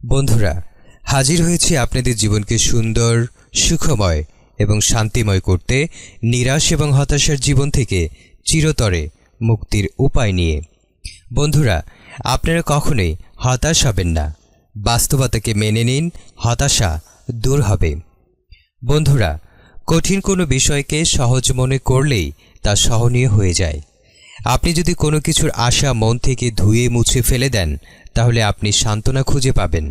বন্ধুরা, হাজির হয়েছি আপনাদের জীবনকে সুন্দর, সুখময় এবং শান্তিময় করতে নিরাশ এবং হতাশার জীবন থেকে চিরতরে মুক্তির উপায় নিয়ে। বন্ধুরা, আপনারা কখনোই হতাশ হবেন না। বাস্তবতাকে মেনে নিন, হতাশা দূর হবে। বন্ধুরা, কঠিন কোনো বিষয়কে সহজ মনে করলেই তা সহনীয় হয়ে যায়। আপনি যদি কোনো কিছুর আশা মন থেকে ধুয়ে মুছে ফেলে দেন, তাহলে আপনি সান্ত্বনা খুঁজে পাবেন।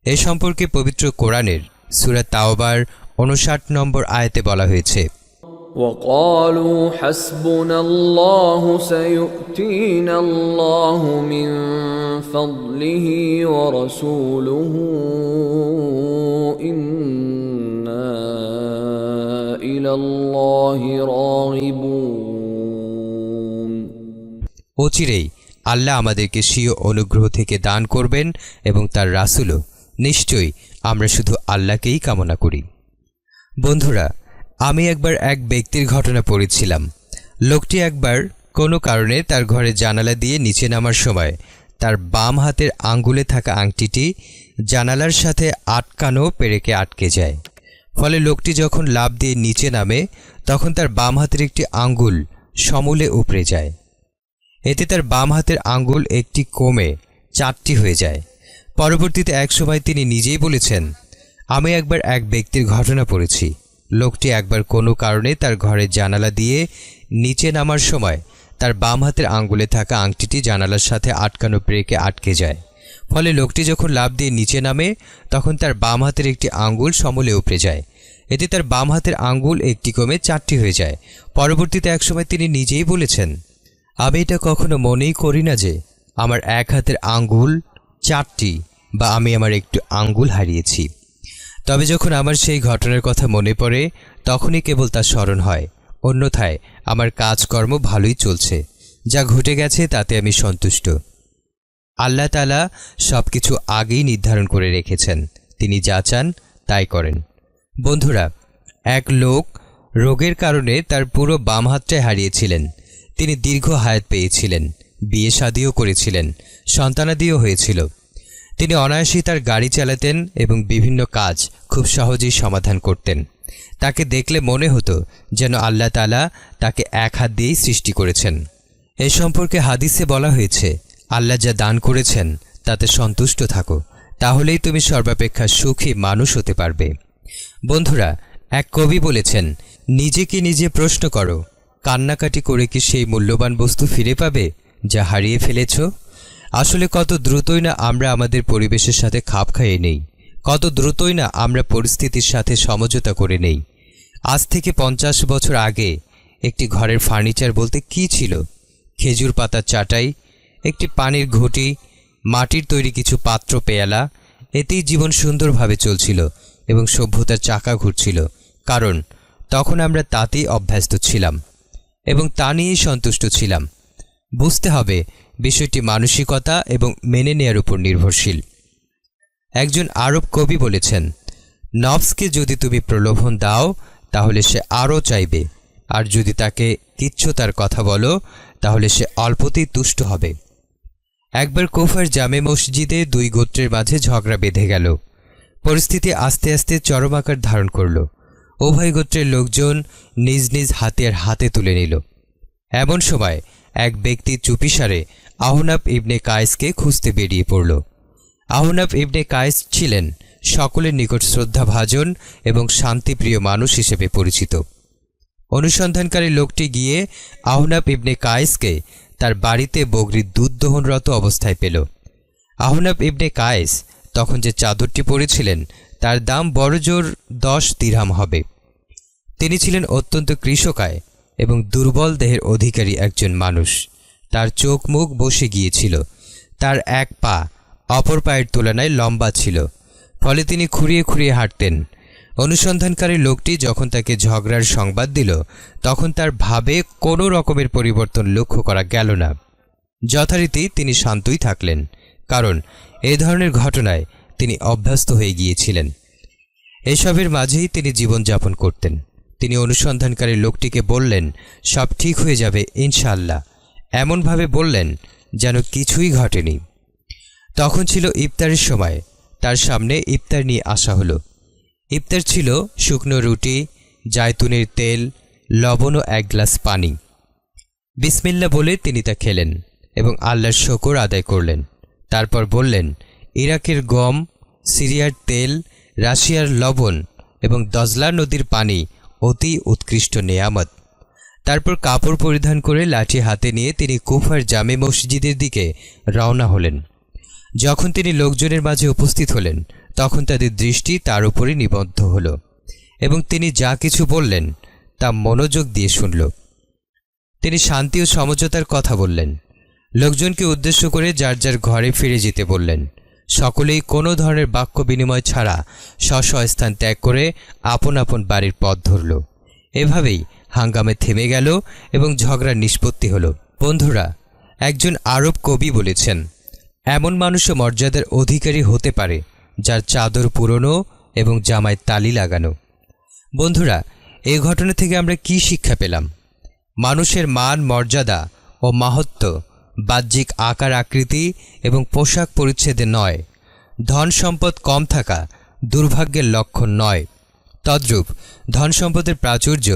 এ সম্পর্কে পবিত্র কোরআনের সূরা তাওবার ৫৯ নম্বর আয়াতে বলা হয়েছে, وَقَالُوا حَسْبُنَا اللَّهُ سَيُؤْتِينَا اللَّهُ مِنْ فَضْلِهِ وَرَسُولُهُ إِنَّا إِلَى اللَّهِ راغبون। অচিরেই আল্লাহ আমাদেরকে স্বীয় অনুগ্রহ থেকে দান করবেন এবং তার রাসূলও। নিশ্চয়ই আমরা শুধু আল্লাহকেই কামনা করি। বন্ধুরা, আমি একবার এক ব্যক্তির ঘটনা পড়েছিলাম। লোকটি একবার কোনো কারণে তার ঘরের জানালা দিয়ে নিচে নামার সময় তার বাম হাতের আঙ্গুলে থাকা আংটিটি জানালার সাথে আটকানো পেরেকে আটকে যায়। ফলে লোকটি যখন লাফ দিয়ে নিচে নামে, তখন তার বাম হাতের একটি আঙ্গুল সমূলে উপড়ে যায়। এতে তার বাম হাতের আঙ্গুল একটি কমে 4টি হয়ে যায়। পরবর্তীতে এক সময় তিনি নিজেই বলেছেন, আমি একবার এক ব্যক্তির ঘটনা পড়েছি। লোকটি একবার কোনো কারণে তার ঘরের জানালা দিয়ে নিচে নামার সময় তার বাম হাতের আঙ্গুলে থাকা আংটিটি জানালার সাথে আটকানো ব্রেকে আটকে যায়। ফলে লোকটি যখন লাফ দিয়ে নিচে নামে, তখন তার বাম হাতের একটি আঙ্গুল সমূলে উপড়ে যায়। এতে তার বাম হাতের আঙ্গুল একটি কমে 4টি হয়ে যায়। পরবর্তীতে এক সময় তিনি নিজেই বলেছেন, আমি এটা কখনো মনেই করি না যে আমার এক হাতের আঙ্গুল 4টি বা আমি আমার একটু আঙ্গুল হারিয়েছি। তবে যখন আমার সেই ঘটনার কথা মনে পড়ে, তখনই কেবল তা স্মরণ হয়। অন্যথায় আমার কাজকর্ম ভালোই চলছে। যা ঘটে গেছে তাতে আমি সন্তুষ্ট। আল্লাহ তাআলা সব কিছু আগেই নির্ধারণ করে রেখেছেন। তিনি যা চান তাই করেন। বন্ধুরা, এক লোক রোগের কারণে তার পুরো বাম হাতটাই হারিয়েছিলেন। তিনি দীর্ঘ হায়াত পেয়েছিলেন, বিয়ে শাদিও করেছিলেন, সন্তানাদিও হয়েছিল। তিনি অনায়াসেই তার গাড়ি চালাতেন এবং বিভিন্ন কাজ খুব সহজেই সমাধান করতেন। তাকে দেখলে মনে হতো যেন আল্লাহ তাআলা তাকে এক হাত দিয়েই সৃষ্টি করেছেন। এ সম্পর্কে হাদিসে বলা হয়েছে, আল্লাহ যা দান করেছেন তাতে সন্তুষ্ট থাকো, তাহলেই তুমি সর্বাপেক্ষা সুখী মানুষ হতে পারবে। বন্ধুরা, এক কবি বলেছেন, নিজেকে নিজে প্রশ্ন করো, কান্নাকাটি করে কি সেই মূল্যবান বস্তু ফিরে পাবে যা হারিয়ে ফেলেছ? আসলে কত দ্রুতই না আমরা আমাদের পরিবেশের সাথে খাপ খাইয়ে নেই, কত দ্রুতই না আমরা পরিস্থিতির সাথে সমঝোতা করে নেই। আজ থেকে 50 বছর আগে একটি ঘরের ফার্নিচার বলতে কী ছিল? খেজুর পাতার চাটাই, একটি পানির ঘটি, মাটির তৈরি কিছু পাত্র পেয়ালা। এতেই জীবন সুন্দরভাবে চলছিল এবং সভ্যতার চাকা ঘুরছিল, কারণ তখন আমরা তাতেই অভ্যস্ত ছিলাম এবং তা নিয়েই সন্তুষ্ট ছিলাম। বুঝতে হবে, বিষয়টি মানসিকতা এবং মেনে নেয়ার উপর নির্ভরশীল। একজন আরব কবি বলেছেন, নফসকে যদি তুমি প্রলোভন দাও তাহলে সে আরও চাইবে, আর যদি তাকে কিচ্ছুতার কথা বলো তাহলে সে অল্পতেই তুষ্ট হবে। একবার কুফার জামে মসজিদে 2 গোত্রের মাঝে ঝগড়া বেঁধে গেল। পরিস্থিতি আস্তে আস্তে চরম আকার ধারণ করল। উভয় গোত্রের লোকজন নিজ নিজ হাতিয়ার হাতে তুলে নিল। এমন সময় এক ব্যক্তি চুপিসারে আহনাফ ইবনে কায়েসকে খুঁজতে বেরিয়ে পড়ল। আহনাফ ইবনে কায়েস ছিলেন সকলের নিকট শ্রদ্ধাভাজন এবং শান্তিপ্রিয় মানুষ হিসেবে পরিচিত। অনুসন্ধানকারী লোকটি গিয়ে আহনাফ ইবনে কায়েসকে তার বাড়িতে বকরির দুধ দহনরত অবস্থায় পেল। আহনাফ ইবনে কায়েস তখন যে চাদরটি পরেছিলেন তার দাম বড়জোর 10 দিরহাম হবে। তিনি ছিলেন অত্যন্ত কৃশকায় এবং দুর্বল দেহের অধিকারী একজন মানুষ। তার চোখ মুখ বসে গিয়েছিল। তার এক পা অপর পায়ের তুলনায় লম্বা ছিল, ফলে তিনি খুঁড়িয়ে খুঁড়িয়ে হাঁটতেন। অনুসন্ধানকারী লোকটি যখন তাকে ঝগড়ার সংবাদ দিল, তখন তার ভাবে কোনো রকমের পরিবর্তন লক্ষ্য করা গেল না। যথারীতি তিনি শান্তই থাকলেন, কারণ এই ধরনের ঘটনায় তিনি অভ্যস্ত হয়ে গিয়েছিলেন। এসবের মাঝেই তিনি জীবনযাপন করতেন। তিনি অনুসন্ধানকারী লোকটিকে বললেন, সব ঠিক হয়ে যাবে ইনশাআল্লাহ, এমনভাবে বললেন যেন কিছুই ঘটেনি। তখন ছিল ইফতারের সময়। তার সামনে ইফতার নিয়ে আসা হলো। ইফতার ছিল শুকনো রুটি, জায়তুনের তেল, লবণ ও 1 গ্লাস পানি। বিসমিল্লাহ বলে তিনি তা খেলেন এবং আল্লাহর শুকর আদায় করলেন। তারপর বললেন, ইরাকের গম, সিরিয়ার তেল, রাশিয়ার লবণ এবং দজলা নদীর পানি অতি উৎকৃষ্ট নেয়ামত। তারপর কাপড় পরিধান করে লাঠি হাতে নিয়ে তিনি কুফার জামে মসজিদের দিকে রওনা হলেন। যখন তিনি লোকজনের মাঝে উপস্থিত হলেন তখন তাদের দৃষ্টি তার উপরই নিবদ্ধ হল এবং তিনি যা কিছু বললেন তা মনোযোগ দিয়ে শুনল। তিনি শান্তি ও সমঝোতার কথা বললেন। লোকজনকে উদ্দেশ্য করে যার যার ঘরে ফিরে যেতে বললেন। সকলেই কোনো ধরনের বাক্য বিনিময় ছাড়া স্ব স্থান ত্যাগ করে আপন আপন বাড়ির পথ ধরল। এভাবেই হাঙ্গামে থেমে গেল এবং ঝগড়ার নিষ্পত্তি হল। বন্ধুরা, একজন আরব কবি বলেছেন, এমন মানুষও মর্যাদার অধিকারী হতে পারে যার চাদর পুরনো এবং জামায় তালি লাগানো। বন্ধুরা, এই ঘটনা থেকে আমরা কি শিক্ষা পেলাম? মানুষের মান, মর্যাদা ও মাহাত্ম্য বাহ্যিক আকার আকৃতি এবং পোশাক পরিচ্ছেদে নয়। ধন সম্পদ কম থাকা দুর্ভাগ্যের লক্ষণ নয়। তদ্রূপ ধন সম্পদের প্রাচুর্য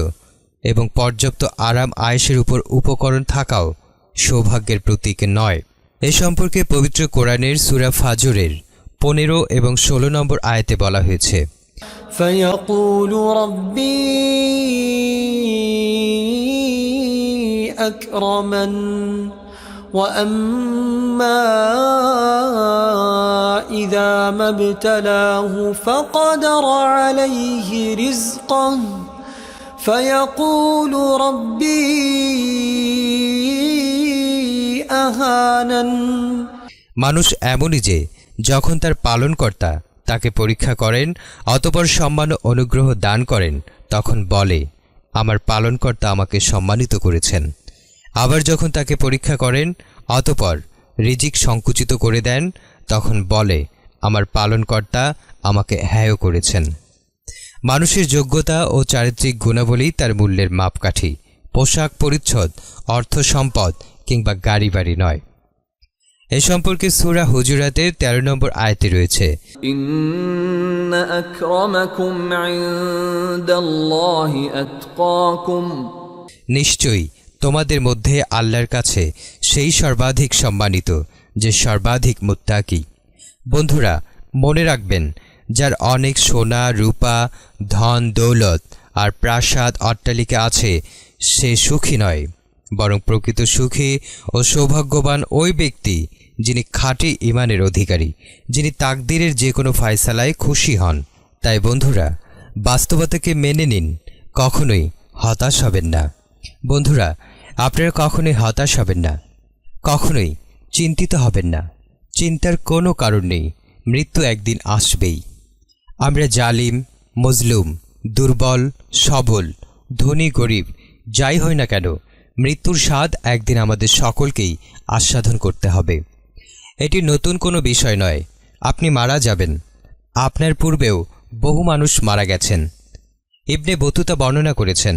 এবং পর্যাপ্ত আরাম আয়েশের উপর উপকরণ থাকাও সৌভাগ্যের প্রতীক নয়। এ সম্পর্কে পবিত্র কোরআনের সূরা ফাজরের 15 এবং 16 নম্বর আয়াতে বলা হয়েছে, فيقول ربي أكرمن وأما إذا ما ابتلاه فقدر عليه رزقه فيقول ربي أهانن। মানুষ এমনই যে যখন তার পালনকর্তা তাকে পরীক্ষা করেন অতঃপর সম্মান ও অনুগ্রহ দান করেন তখন বলে, আমার পালনকর্তা আমাকে সম্মানিত করেছেন। আবার যখন তাকে পরীক্ষা করেন অতঃপর রিজিক সংকুচিত করে দেন তখন বলে, আমার পালনকর্তা আমাকে হেয় করেছেন। মানুষের যোগ্যতা ও চারিত্রিক গুণাবলী তার মূল্যের মাপকাঠি, পোশাক পরিচ্ছদ, অর্থ সম্পদ কিংবা গাড়ি বাড়ি নয়। এ সম্পর্কে সূরা হুজুরাতের 13 নম্বর আয়াতে রয়েছে, ইন্না আকরামাকুম ইনদাল্লাহি আতকাকুম। নিশ্চয়ই তোমাদের মধ্যে আল্লাহর কাছে সেই সর্বাধিক সম্মানিত যে সর্বাধিক মুত্তাকি। বন্ধুরা, মনে রাখবেন, যার অনেক সোনা রূপা, ধন দৌলত আর প্রাসাদ অট্টালিকা আছে সে সুখী নয়, বরং প্রকৃত সুখী ও সৌভাগ্যবান ওই ব্যক্তি যিনি খাঁটি ঈমানের অধিকারী, যিনি তাকদীরের যে কোনো ফয়সালায় খুশি হন। তাই বন্ধুরা, বাস্তবতাকে মেনে নিন, কখনোই হতাশ হবেন না। বন্ধুরা, আপনারা কখনোই হতাশ হবেন না, কখনোই চিন্তিত হবেন না। চিন্তার কোনো কারণ নেই, মৃত্যু একদিন আসবেই। আমরা জালিম, মজলুম, দুর্বল, সবল, ধনী, গরিব যাই হই না কেন, মৃত্যুর স্বাদ একদিন আমাদের সকলকেই আস্বাদন করতে হবে। এটি নতুন কোনো বিষয় নয়। আপনি মারা যাবেন, আপনার পূর্বেও বহু মানুষ মারা গেছেন। ইবনে বতুতা বর্ণনা করেছেন,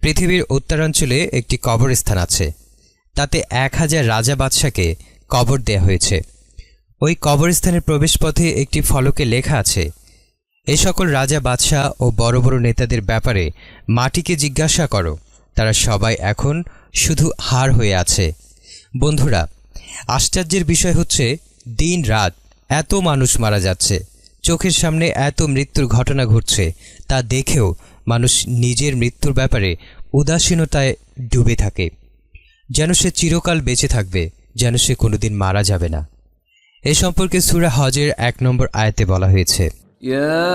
পৃথিবীর উত্তরাঞ্চলে একটি কবরস্থান আছে, তাতে 1000 রাজা বাদশাকে কবর দেয়া হয়েছে। ওই কবরস্থানের প্রবেশপথে একটি ফলকে লেখা আছে, এ সকল রাজা বাদশাহ ও বড় বড় নেতাদের ব্যাপারে মাটিকে জিজ্ঞাসা করো, তারা সবাই এখন শুধু হাড় হয়ে আছে। বন্ধুরা, আশ্চর্যের বিষয় হচ্ছে দিন রাত এত মানুষ মারা যাচ্ছে, চোখের সামনে এত মৃত্যুর ঘটনা ঘটছে, তা দেখেও মানুষ নিজের মৃত্যুর ব্যাপারে উদাসীনতায় ডুবে থাকে, যেন সে চিরকাল বেঁচে থাকবে, যেন সে কোনোদিন মারা যাবে না। এ সম্পর্কে সূরা হজের 1 নম্বর আয়াতে বলা হয়েছে, يا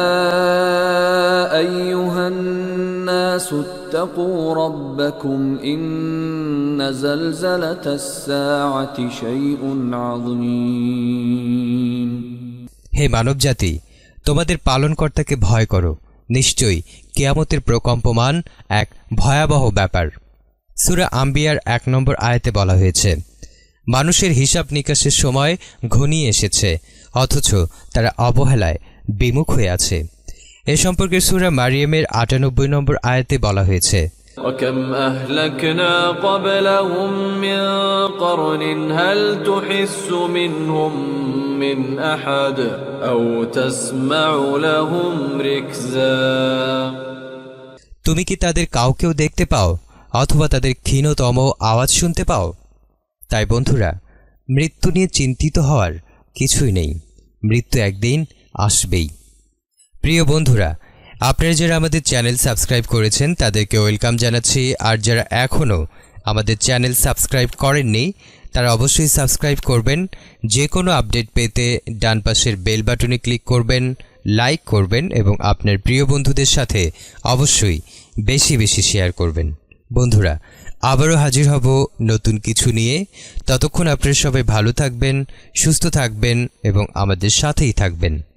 أيها الناس اتقوا ربكم إن زلزلة الساعة شيء عظيم। হে মানবজাতি, তোমাদের পালনকর্তাকে ভয় করো, নিশ্চয়ই কিয়ামতের প্রকম্পমান এক ভয়াবহ ব্যাপার। সূরা আম্বিয়ার 1 নম্বর আয়াতে বলা হয়েছে, মানুষের হিসাব নিকাশের সময় ঘনিয়ে এসেছে, অথচ তারা অবহেলায় বিমুখ হয়ে আছে। এ সম্পর্কে সূরা মারিয়ামের 98 নম্বর আয়াতে বলা হয়েছে, وكم أهلكنا قبلهم من قرن هل تحس منهم من أحد أو تسمع لهم ركزا তুমি কি তাদের কাউকেও দেখতে পাও অথবা তাদের ক্ষীণতম আওয়াজ শুনতে পাও? তাই বন্ধুরা, মৃত্যু নিয়ে চিন্তিত হওয়ার কিছুই নেই। মৃত্যু একদিন আসবেই। প্রিয় বন্ধুরা, আপনারা যারা আমাদের চ্যানেল সাবস্ক্রাইব করেছেন তাদেরকে ওয়েলকাম জানাচ্ছি। আর যারা এখনও আমাদের চ্যানেল সাবস্ক্রাইব করেননি তারা অবশ্যই সাবস্ক্রাইব করবেন। যে কোনো আপডেট পেতে ডান পাশের বেল বাটনে ক্লিক করবেন, লাইক করবেন এবং আপনার প্রিয় বন্ধুদের সাথে অবশ্যই বেশি বেশি শেয়ার করবেন। বন্ধুরা, আবারও হাজির হব নতুন কিছু নিয়ে। ততক্ষণ আপনারা সবাই ভালো থাকবেন, সুস্থ থাকবেন এবং আমাদের সাথেই থাকবেন।